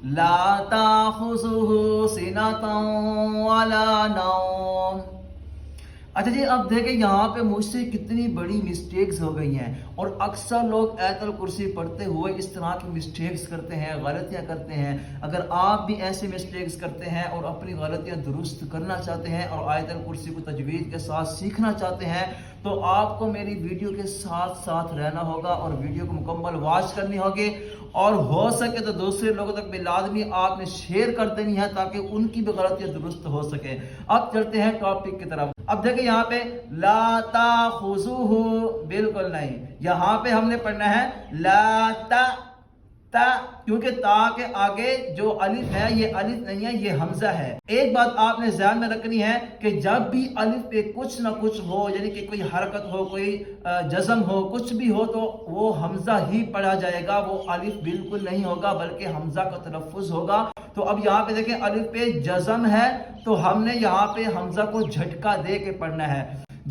لا تاخذہ سنۃ ولا نوم۔ اچھا جی، اب دیکھیں یہاں پہ مجھ سے کتنی بڑی مسٹیکس ہو گئی ہیں، اور اکثر لوگ آیت الکرسی پڑھتے ہوئے اس طرح کی مسٹیکس کرتے ہیں، غلطیاں کرتے ہیں۔ اگر آپ بھی ایسے مسٹیکس کرتے ہیں اور اپنی غلطیاں درست کرنا چاہتے ہیں اور آیت الکرسی کو تجوید کے ساتھ سیکھنا چاہتے ہیں، تو آپ کو میری ویڈیو کے ساتھ ساتھ رہنا ہوگا اور ویڈیو کو مکمل واچ کرنی ہوگی، اور ہو سکے تو دوسرے لوگوں تک بھی لازمی آپ نے شیئر کر دینی ہے تاکہ ان کی بھی غلطیاں درست ہو سکے۔ اب چلتے ہیں ٹاپک کی طرف۔ اب دیکھیں یہاں پہ لا تاخذہ بالکل نہیں، یہاں پہ ہم نے پڑھنا ہے لا تا، کیونکہ تا کے آگے جو الف ہے یہ الف نہیں ہے، یہ حمزہ ہے۔ ایک بات آپ نے ذہن میں رکھنی ہے کہ جب بھی الف پہ کچھ نہ کچھ ہو، یعنی کہ کوئی حرکت ہو، کوئی جزم ہو، کچھ بھی ہو، تو وہ حمزہ ہی پڑھا جائے گا، وہ الف بالکل نہیں ہوگا بلکہ حمزہ کا تلفظ ہوگا۔ تو اب یہاں پہ دیکھیں الف پہ جزم ہے تو ہم نے یہاں پہ حمزہ کو جھٹکا دے کے پڑھنا ہے۔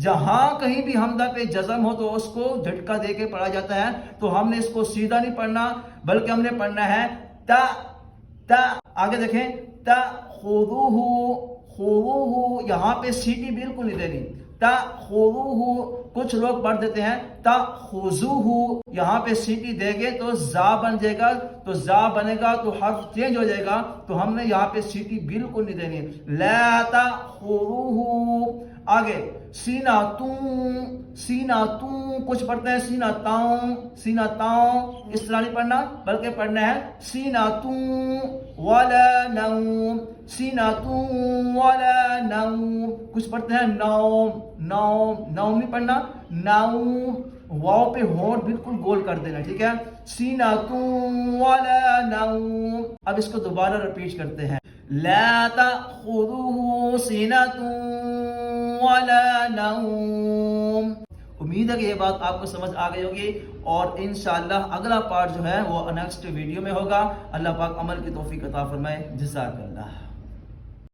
جہاں کہیں بھی حمزہ پہ جزم ہو تو اس کو جھٹکا دے کے پڑھا جاتا ہے، تو ہم نے اس کو سیدھا نہیں پڑھنا بلکہ ہم نے پڑھنا ہے تا تا۔ آگے دیکھیں تاخذہ، خذوہ، یہاں پہ سیٹی بالکل نہیں دینی، تاخذہ۔ کچھ لوگ پڑھ دیتے ہیں تاخذوہ، یہاں پہ سیٹی دے گے تو زا بن جائے گا، تو زا بنے گا تو حرف چینج ہو جائے گا، تو ہم نے یہاں پہ سیٹی بالکل نہیں دینی۔ لا تاخذوہ۔ آگے سیناتوں، کچھ پڑھتے ہیں سیناتاؤں، اس طرح نہیں پڑھنا بلکہ پڑھنا ہے سیناتوں ولا نوم، سیناتوں ولا نوم۔ کچھ پڑھتے ہیں نوم نہیں پڑھنا، نوم، واو پہ ہونٹ بالکل گول کر دینا، ٹھیک ہے، سیناتوں ولا نوم۔ اب اس کو دوبارہ رپیٹ کرتے ہیں، لا تأخذہ سنۃ ولا نوم۔ امید ہے کہ یہ بات آپ کو سمجھ آ گئی ہوگی، اور انشاءاللہ اگلا پارٹ جو ہے وہ نیکسٹ ویڈیو میں ہوگا۔ اللہ پاک عمل کی توفیق عطا فرمائے۔ جزاک اللہ۔